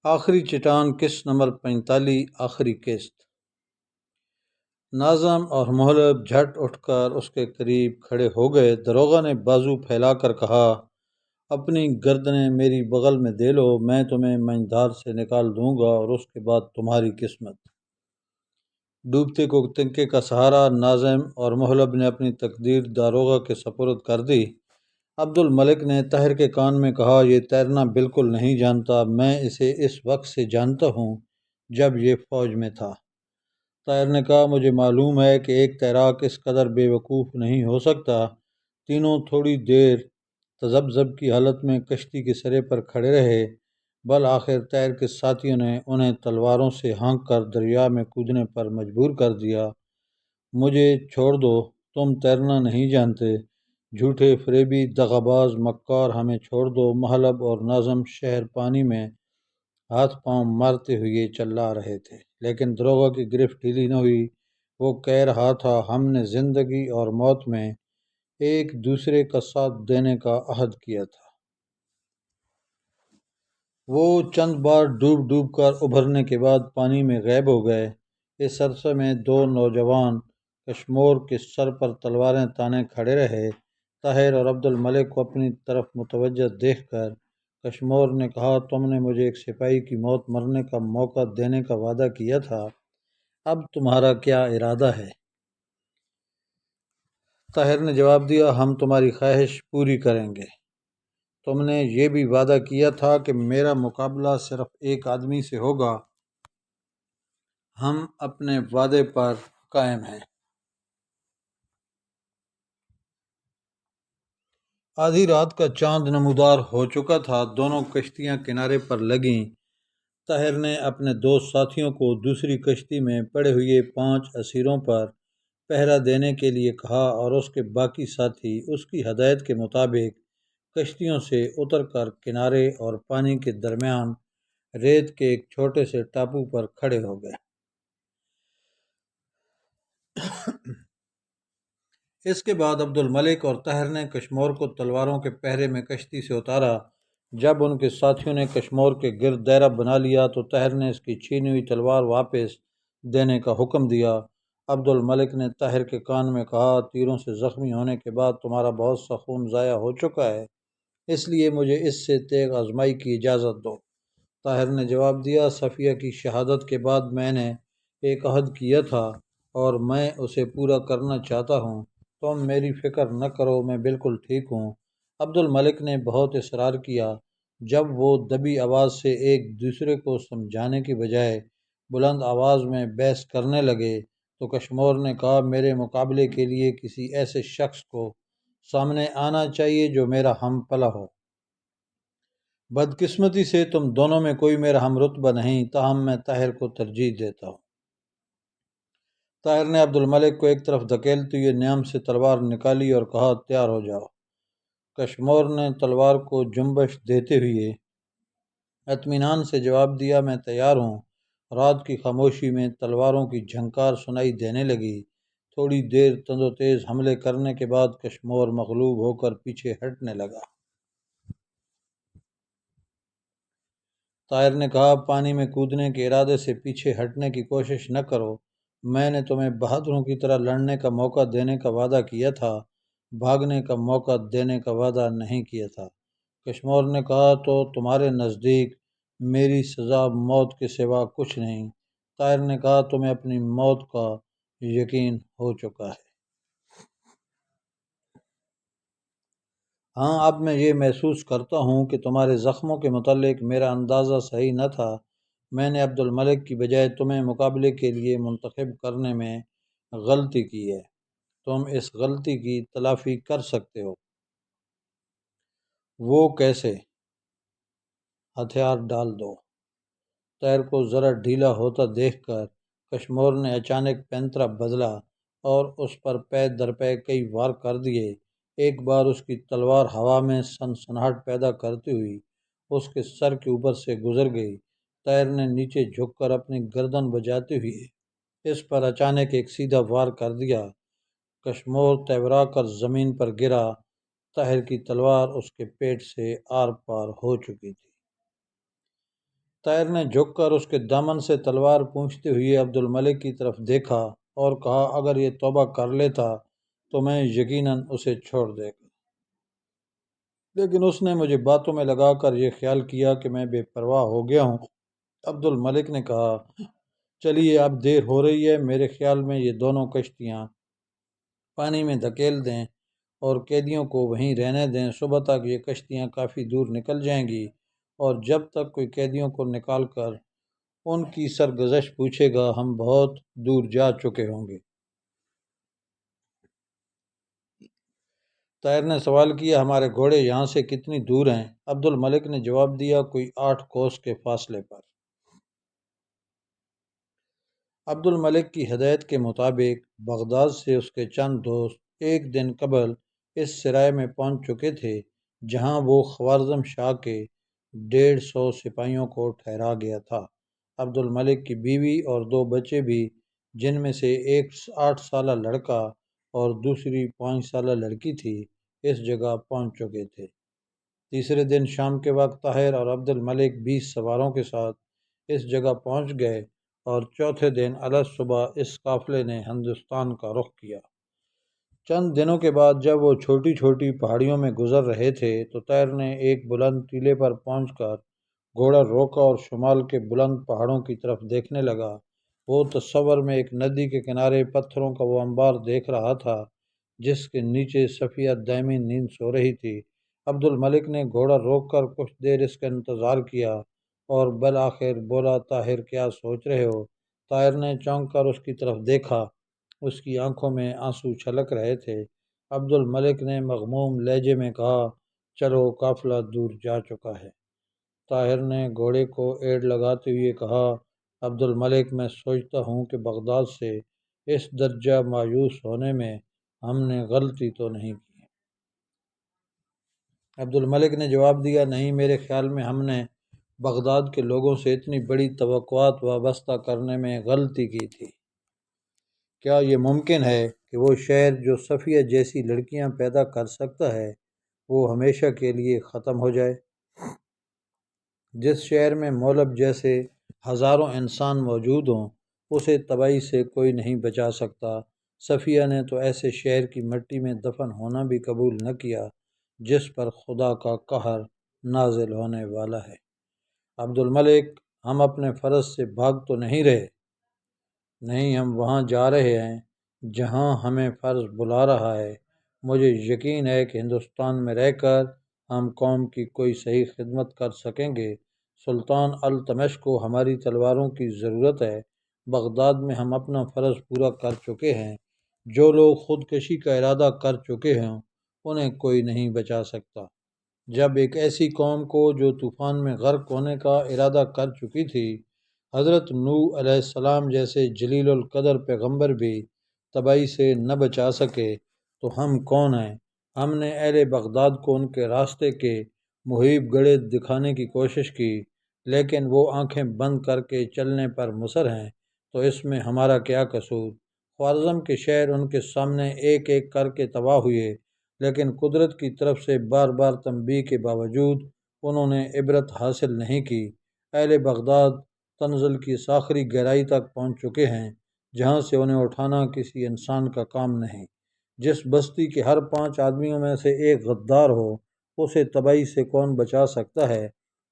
آخری چٹان قسط نمبر 45 آخری قسط۔ ناظم اور محلب جھٹ اٹھ کر اس کے قریب کھڑے ہو گئے۔ داروغہ نے بازو پھیلا کر کہا، اپنی گردنیں میری بغل میں دے لو، میں تمہیں منجدار سے نکال دوں گا اور اس کے بعد تمہاری قسمت۔ ڈوبتے کو تنکے کا سہارا۔ ناظم اور محلب نے اپنی تقدیر داروغہ کے سپرد کر دی۔ عبد الملک نے طاہر کے کان میں کہا، یہ تیرنا بالکل نہیں جانتا، میں اسے اس وقت سے جانتا ہوں جب یہ فوج میں تھا۔ طاہر نے کہا، مجھے معلوم ہے کہ ایک تیراک اس قدر بے وقوف نہیں ہو سکتا۔ تینوں تھوڑی دیر تذبذب کی حالت میں کشتی کے سرے پر کھڑے رہے۔ بالآخر طاہر کے ساتھیوں نے انہیں تلواروں سے ہانک کر دریا میں کودنے پر مجبور کر دیا۔ مجھے چھوڑ دو، تم تیرنا نہیں جانتے، جھوٹے فریبی دغا باز مکار، ہمیں چھوڑ دو۔ محلب اور ناظم شہر پانی میں ہاتھ پاؤں مارتے ہوئے چلا رہے تھے، لیکن داروغہ کی گرفت ڈھیلی نہ ہوئی۔ وہ کہہ رہا تھا، ہم نے زندگی اور موت میں ایک دوسرے کا ساتھ دینے کا عہد کیا تھا۔ وہ چند بار ڈوب ڈوب کر ابھرنے کے بعد پانی میں غائب ہو گئے۔ اس عرصے میں دو نوجوان کشمور کے سر پر تلواریں تانے کھڑے رہے۔ طاہر اور عبد الملک کو اپنی طرف متوجہ دیکھ کر کشمور نے کہا، تم نے مجھے ایک سپاہی کی موت مرنے کا موقع دینے کا وعدہ کیا تھا، اب تمہارا کیا ارادہ ہے؟ طاہر نے جواب دیا، ہم تمہاری خواہش پوری کریں گے۔ تم نے یہ بھی وعدہ کیا تھا کہ میرا مقابلہ صرف ایک آدمی سے ہوگا۔ ہم اپنے وعدے پر قائم ہیں۔ آدھی رات کا چاند نمودار ہو چکا تھا۔ دونوں کشتیاں کنارے پر لگیں۔ طاہر نے اپنے دو ساتھیوں کو دوسری کشتی میں پڑے ہوئے 5 اسیروں پر پہرا دینے کے لیے کہا اور اس کے باقی ساتھی اس کی ہدایت کے مطابق کشتیوں سے اتر کر کنارے اور پانی کے درمیان ریت کے ایک چھوٹے سے ٹاپو پر کھڑے ہو گئے۔ اس کے بعد عبد الملک اور طاہر نے کشمور کو تلواروں کے پہرے میں کشتی سے اتارا۔ جب ان کے ساتھیوں نے کشمور کے گرد دائرہ بنا لیا تو طاہر نے اس کی چھینی ہوئی تلوار واپس دینے کا حکم دیا۔ عبد الملک نے طاہر کے کان میں کہا، تیروں سے زخمی ہونے کے بعد تمہارا بہت سا خون ضائع ہو چکا ہے، اس لیے مجھے اس سے تیغ آزمائی کی اجازت دو۔ طاہر نے جواب دیا، صفیہ کی شہادت کے بعد میں نے ایک عہد کیا تھا اور میں اسے پورا کرنا چاہتا ہوں۔ تم میری فکر نہ کرو، میں بالکل ٹھیک ہوں۔ عبد الملک نے بہت اصرار کیا۔ جب وہ دبی آواز سے ایک دوسرے کو سمجھانے کی بجائے بلند آواز میں بحث کرنے لگے تو کشمور نے کہا، میرے مقابلے کے لیے کسی ایسے شخص کو سامنے آنا چاہیے جو میرا ہم پلہ ہو۔ بدقسمتی سے تم دونوں میں کوئی میرا ہم رتبہ نہیں، تاہم میں طاہر کو ترجیح دیتا ہوں۔ طاہر نے عبد الملک کو ایک طرف دھکیلتے ہوئے نیام سے تلوار نکالی اور کہا، تیار ہو جاؤ۔ کشمور نے تلوار کو جنبش دیتے ہوئے اطمینان سے جواب دیا، میں تیار ہوں۔ رات کی خاموشی میں تلواروں کی جھنکار سنائی دینے لگی۔ تھوڑی دیر تند و تیز حملے کرنے کے بعد کشمور مغلوب ہو کر پیچھے ہٹنے لگا۔ طاہر نے کہا، پانی میں کودنے کے ارادے سے پیچھے ہٹنے کی کوشش نہ کرو، میں نے تمہیں بہادروں کی طرح لڑنے کا موقع دینے کا وعدہ کیا تھا، بھاگنے کا موقع دینے کا وعدہ نہیں کیا تھا۔ کشمور نے کہا، تو تمہارے نزدیک میری سزا موت کے سوا کچھ نہیں۔ طاہر نے کہا، تمہیں اپنی موت کا یقین ہو چکا ہے۔ ہاں، اب میں یہ محسوس کرتا ہوں کہ تمہارے زخموں کے متعلق میرا اندازہ صحیح نہ تھا۔ میں نے عبد الملک کی بجائے تمہیں مقابلے کے لیے منتخب کرنے میں غلطی کی ہے۔ تم اس غلطی کی تلافی کر سکتے ہو۔ وہ کیسے؟ ہتھیار ڈال دو۔ طاہر کو ذرا ڈھیلا ہوتا دیکھ کر کشمور نے اچانک پینترا بدلا اور اس پر پے در پے کئی وار کر دیے۔ ایک بار اس کی تلوار ہوا میں سنسناہٹ پیدا کرتی ہوئی اس کے سر کے اوپر سے گزر گئی۔ طاہر نے نیچے جھک کر اپنی گردن بجاتے ہوئے اس پر اچانک ایک سیدھا وار کر دیا۔ کشمور تیورا کر زمین پر گرا۔ طاہر کی تلوار اس کے پیٹ سے آر پار ہو چکی تھی۔ طاہر نے جھک کر اس کے دامن سے تلوار پونچھتے ہوئے عبد الملک کی طرف دیکھا اور کہا، اگر یہ توبہ کر لیتا تو میں یقیناً اسے چھوڑ دے گا، لیکن اس نے مجھے باتوں میں لگا کر یہ خیال کیا کہ میں بے پرواہ ہو گیا ہوں۔ عبد الملک نے کہا، چلیے اب دیر ہو رہی ہے، میرے خیال میں یہ دونوں کشتیاں پانی میں دھکیل دیں اور قیدیوں کو وہیں رہنے دیں، صبح تک یہ کشتیاں کافی دور نکل جائیں گی، اور جب تک کوئی قیدیوں کو نکال کر ان کی سرگزشت پوچھے گا ہم بہت دور جا چکے ہوں گے۔ طاہر نے سوال کیا، ہمارے گھوڑے یہاں سے کتنی دور ہیں؟ عبد الملک نے جواب دیا، کوئی 8 کوس کے فاصلے پر۔ عبد الملک کی ہدایت کے مطابق بغداد سے اس کے چند دوست ایک دن قبل اس سرائے میں پہنچ چکے تھے جہاں وہ خوارزم شاہ کے 150 سپاہیوں کو ٹھہرا گیا تھا۔ عبد الملک کی بیوی اور 2 بچے بھی، جن میں سے ایک 8 سالہ لڑکا اور دوسری 5 سالہ لڑکی تھی، اس جگہ پہنچ چکے تھے۔ تیسرے دن شام کے وقت طاہر اور عبد الملک 20 سواروں کے ساتھ اس جگہ پہنچ گئے، اور چوتھے دن الصبح اس قافلے نے ہندوستان کا رخ کیا۔ چند دنوں کے بعد جب وہ چھوٹی چھوٹی پہاڑیوں میں گزر رہے تھے تو طاہر نے ایک بلند ٹیلے پر پہنچ کر گھوڑا روکا اور شمال کے بلند پہاڑوں کی طرف دیکھنے لگا۔ وہ تصور میں ایک ندی کے کنارے پتھروں کا وہ انبار دیکھ رہا تھا جس کے نیچے صفیہ دائمی نیند سو رہی تھی۔ عبد الملک نے گھوڑا روک کر کچھ دیر اس کا انتظار کیا اور بالآخر بولا، طاہر کیا سوچ رہے ہو؟ طاہر نے چونک کر اس کی طرف دیکھا، اس کی آنکھوں میں آنسو چھلک رہے تھے۔ عبد الملک نے مغموم لہجے میں کہا، چلو قافلہ دور جا چکا ہے۔ طاہر نے گھوڑے کو ایڑ لگاتے ہوئے کہا، عبد الملک میں سوچتا ہوں کہ بغداد سے اس درجہ مایوس ہونے میں ہم نے غلطی تو نہیں کی۔ عبد الملک نے جواب دیا، نہیں، میرے خیال میں ہم نے بغداد کے لوگوں سے اتنی بڑی توقعات وابستہ کرنے میں غلطی کی تھی۔ کیا یہ ممکن ہے کہ وہ شہر جو صفیہ جیسی لڑکیاں پیدا کر سکتا ہے وہ ہمیشہ کے لیے ختم ہو جائے؟ جس شہر میں مولب جیسے ہزاروں انسان موجود ہوں اسے تباہی سے کوئی نہیں بچا سکتا۔ صفیہ نے تو ایسے شہر کی مٹی میں دفن ہونا بھی قبول نہ کیا جس پر خدا کا قہر نازل ہونے والا ہے۔ عبد الملک، ہم اپنے فرض سے بھاگ تو نہیں رہے؟ نہیں، ہم وہاں جا رہے ہیں جہاں ہمیں فرض بلا رہا ہے۔ مجھے یقین ہے کہ ہندوستان میں رہ کر ہم قوم کی کوئی صحیح خدمت کر سکیں گے۔ سلطان التمش کو ہماری تلواروں کی ضرورت ہے۔ بغداد میں ہم اپنا فرض پورا کر چکے ہیں۔ جو لوگ خودکشی کا ارادہ کر چکے ہیں انہیں کوئی نہیں بچا سکتا۔ جب ایک ایسی قوم کو جو طوفان میں غرق ہونے کا ارادہ کر چکی تھی، حضرت نوح علیہ السلام جیسے جلیل القدر پیغمبر بھی تباہی سے نہ بچا سکے، تو ہم کون ہیں؟ ہم نے اہل بغداد کو ان کے راستے کے محیب گڑھے دکھانے کی کوشش کی، لیکن وہ آنکھیں بند کر کے چلنے پر مصر ہیں، تو اس میں ہمارا کیا قصور؟ خوارزم کے شہر ان کے سامنے ایک ایک کر کے تباہ ہوئے، لیکن قدرت کی طرف سے بار بار تنبیہ کے باوجود انہوں نے عبرت حاصل نہیں کی۔ اہل بغداد تنزل کی آخری گہرائی تک پہنچ چکے ہیں جہاں سے انہیں اٹھانا کسی انسان کا کام نہیں۔ جس بستی کے ہر 5 آدمیوں میں سے ایک غدار ہو اسے تباہی سے کون بچا سکتا ہے؟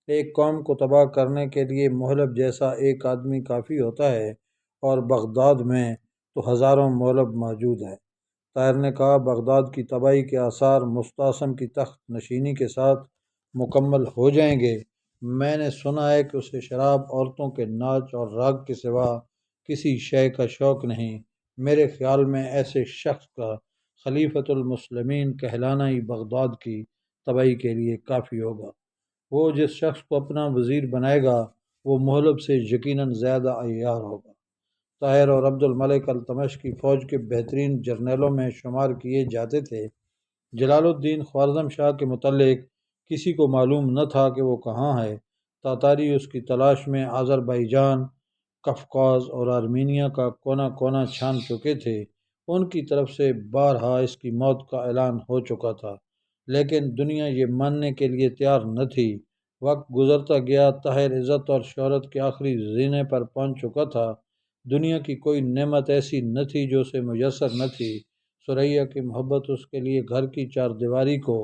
ایک قوم کو تباہ کرنے کے لیے مہلب جیسا ایک آدمی کافی ہوتا ہے، اور بغداد میں تو ہزاروں مہلب موجود ہے۔ طاہر نے کہا، بغداد کی تباہی کے آثار مستعصم کی تخت نشینی کے ساتھ مکمل ہو جائیں گے۔ میں نے سنا ہے کہ اسے شراب، عورتوں کے ناچ اور راگ کے سوا کسی شے کا شوق نہیں۔ میرے خیال میں ایسے شخص کا خلیفۃ المسلمین کہلانا ہی بغداد کی تباہی کے لیے کافی ہوگا۔ وہ جس شخص کو اپنا وزیر بنائے گا وہ مہلب سے یقیناً زیادہ عیار ہوگا۔ طاہر اور عبد الملک التمش کی فوج کے بہترین جرنیلوں میں شمار کیے جاتے تھے۔ جلال الدین خوارزم شاہ کے متعلق کسی کو معلوم نہ تھا کہ وہ کہاں ہے۔ تاتاری اس کی تلاش میں آذربائیجان، قفقاز اور آرمینیا کا کونا کونا چھان چکے تھے۔ ان کی طرف سے بارہا اس کی موت کا اعلان ہو چکا تھا، لیکن دنیا یہ ماننے کے لیے تیار نہ تھی۔ وقت گزرتا گیا، طاہر عزت اور شہرت کے آخری زینے پر پہنچ چکا تھا۔ دنیا کی کوئی نعمت ایسی نہ تھی جو اسے میسر نہ تھی۔ ثریا کی محبت اس کے لیے گھر کی چار دیواری کو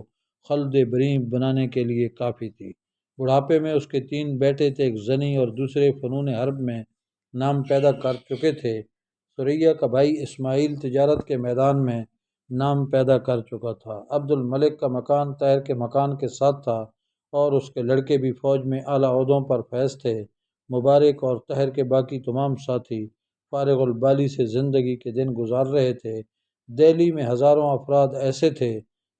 خلد بریں بنانے کے لیے کافی تھی۔ بڑھاپے میں اس کے 3 بیٹے تھے، ایک زنی اور دوسرے فنون حرب میں نام پیدا کر چکے تھے۔ ثریا کا بھائی اسماعیل تجارت کے میدان میں نام پیدا کر چکا تھا۔ عبد الملک کا مکان طاہر کے مکان کے ساتھ تھا اور اس کے لڑکے بھی فوج میں اعلیٰ عہدوں پر فیض تھے۔ مبارک اور طاہر کے باقی تمام ساتھی فارغ البالی سے زندگی کے دن گزار رہے تھے۔ دہلی میں ہزاروں افراد ایسے تھے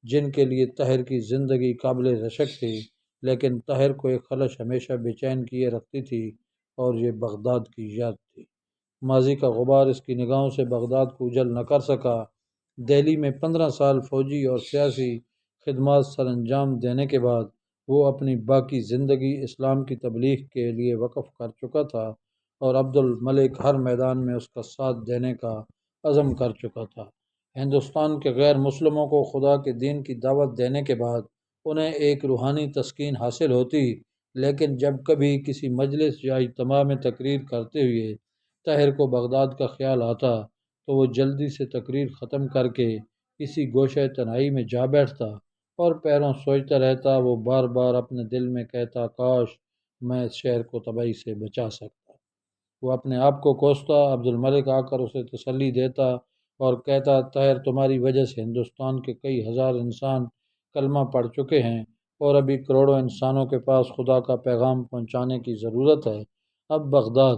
جن کے لیے طاہر کی زندگی قابل رشک تھی، لیکن طاہر کو ایک خلش ہمیشہ بے چین کیے رکھتی تھی اور یہ بغداد کی یاد تھی۔ ماضی کا غبار اس کی نگاہوں سے بغداد کو اجل نہ کر سکا۔ دہلی میں 15 سال فوجی اور سیاسی خدمات سر انجام دینے کے بعد وہ اپنی باقی زندگی اسلام کی تبلیغ کے لیے وقف کر چکا تھا اور عبد الملک ہر میدان میں اس کا ساتھ دینے کا عزم کر چکا تھا۔ ہندوستان کے غیر مسلموں کو خدا کے دین کی دعوت دینے کے بعد انہیں ایک روحانی تسکین حاصل ہوتی، لیکن جب کبھی کسی مجلس یا اجتماع میں تقریر کرتے ہوئے طاہر کو بغداد کا خیال آتا تو وہ جلدی سے تقریر ختم کر کے کسی گوشہ تنہائی میں جا بیٹھتا اور پیروں سوچتا رہتا۔ وہ بار بار اپنے دل میں کہتا، کاش میں اس شہر کو تباہی سے بچا سکتا۔ وہ اپنے آپ کو کوستا۔ عبد الملک آ کر اسے تسلی دیتا اور کہتا، طاہر تمہاری وجہ سے ہندوستان کے کئی ہزار انسان کلمہ پڑھ چکے ہیں اور ابھی کروڑوں انسانوں کے پاس خدا کا پیغام پہنچانے کی ضرورت ہے۔ اب بغداد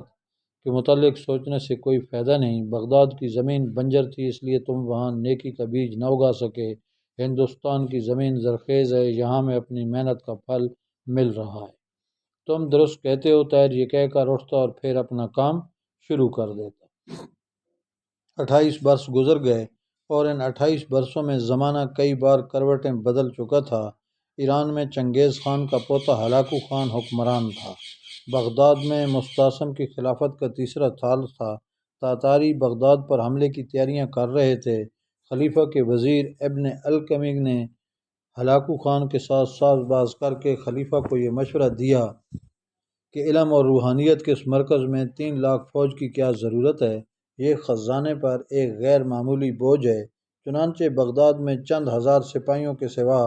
کے متعلق سوچنے سے کوئی فائدہ نہیں۔ بغداد کی زمین بنجر تھی، اس لیے تم وہاں نیکی کا بیج نہ اگا سکے۔ ہندوستان کی زمین زرخیز ہے، یہاں میں اپنی محنت کا پھل مل رہا ہے۔ تم درست کہتے ہو، طاہر یہ کہہ کر اٹھتا اور پھر اپنا کام شروع کر دیتا۔ 28 برس گزر گئے اور ان 28 برسوں میں زمانہ کئی بار کروٹیں بدل چکا تھا۔ ایران میں چنگیز خان کا پوتا ہلاکو خان حکمران تھا۔ بغداد میں مستعصم کی خلافت کا تیسرا سال تھا۔ تاتاری بغداد پر حملے کی تیاریاں کر رہے تھے۔ خلیفہ کے وزیر ابن الکمگ نے ہلاکو خان کے ساتھ ساز باز کر کے خلیفہ کو یہ مشورہ دیا کہ علم اور روحانیت کے اس مرکز میں 3 لاکھ فوج کی کیا ضرورت ہے، یہ خزانے پر ایک غیر معمولی بوجھ ہے۔ چنانچہ بغداد میں چند ہزار سپاہیوں کے سوا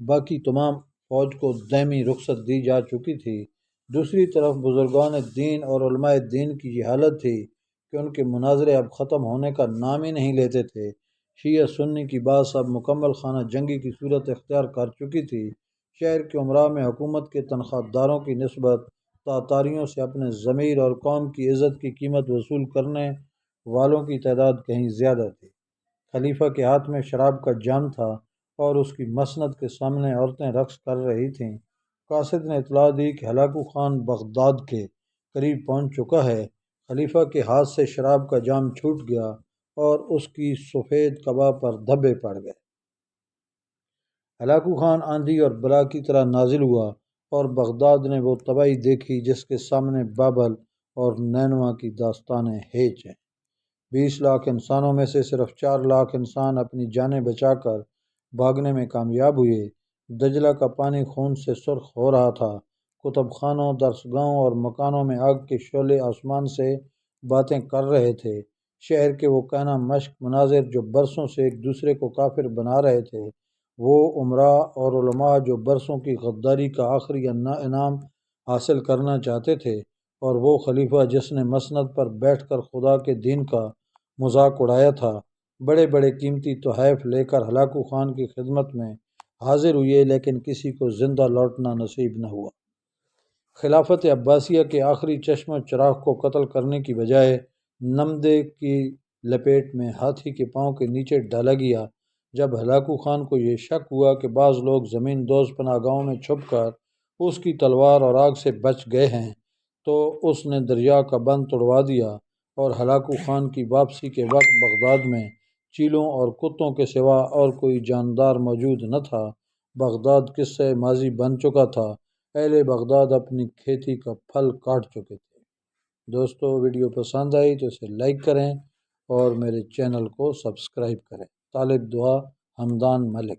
باقی تمام فوج کو دائمی رخصت دی جا چکی تھی۔ دوسری طرف بزرگان دین اور علماء دین کی یہ حالت تھی کہ ان کے مناظرے اب ختم ہونے کا نام ہی نہیں لیتے تھے۔ شیعہ سنی کی باس اب مکمل خانہ جنگی کی صورت اختیار کر چکی تھی۔ شہر کے امراء میں حکومت کے تنخواہ داروں کی نسبت تاتاریوں سے اپنے ضمیر اور قوم کی عزت کی قیمت وصول کرنے والوں کی تعداد کہیں زیادہ تھی۔ خلیفہ کے ہاتھ میں شراب کا جام تھا اور اس کی مسند کے سامنے عورتیں رقص کر رہی تھیں۔ قاصد نے اطلاع دی کہ ہلاکو خان بغداد کے قریب پہنچ چکا ہے۔ خلیفہ کے ہاتھ سے شراب کا جام چھوٹ گیا اور اس کی سفید قبا پر دھبے پڑ گئے۔ ہلاکو خان آندھی اور بلا کی طرح نازل ہوا اور بغداد نے وہ تباہی دیکھی جس کے سامنے بابل اور نینوا کی داستانیں ہیچ ہیں۔ 20 لاکھ انسانوں میں سے صرف 4 لاکھ انسان اپنی جانیں بچا کر بھاگنے میں کامیاب ہوئے۔ دجلہ کا پانی خون سے سرخ ہو رہا تھا۔ کتب خانوں، درسگاہوں اور مکانوں میں آگ کے شعلے آسمان سے باتیں کر رہے تھے۔ شہر کے وہ کہنا مشق مناظر جو برسوں سے ایک دوسرے کو کافر بنا رہے تھے، وہ امراء اور علماء جو برسوں کی غداری کا آخری انعام حاصل کرنا چاہتے تھے، اور وہ خلیفہ جس نے مسند پر بیٹھ کر خدا کے دین کا مذاق اڑایا تھا، بڑے بڑے قیمتی تحائف لے کر ہلاکو خان کی خدمت میں حاضر ہوئے، لیکن کسی کو زندہ لوٹنا نصیب نہ ہوا۔ خلافت عباسیہ کے آخری چشم و چراغ کو قتل کرنے کی بجائے نمدے کی لپیٹ میں ہاتھی کے پاؤں کے نیچے ڈالا گیا۔ جب ہلاکو خان کو یہ شک ہوا کہ بعض لوگ زمین دوز پناہ گاہوں میں چھپ کر اس کی تلوار اور آگ سے بچ گئے ہیں، تو اس نے دریا کا بند توڑوا دیا اور ہلاکو خان کی واپسی کے وقت بغداد میں چیلوں اور کتوں کے سوا اور کوئی جاندار موجود نہ تھا۔ بغداد قصہ ماضی بن چکا تھا۔ اہل بغداد اپنی کھیتی کا پھل کاٹ چکے تھے۔ دوستو، ویڈیو پسند آئی تو اسے لائک کریں اور میرے چینل کو سبسکرائب کریں۔ طالب دعا حمدان ملک۔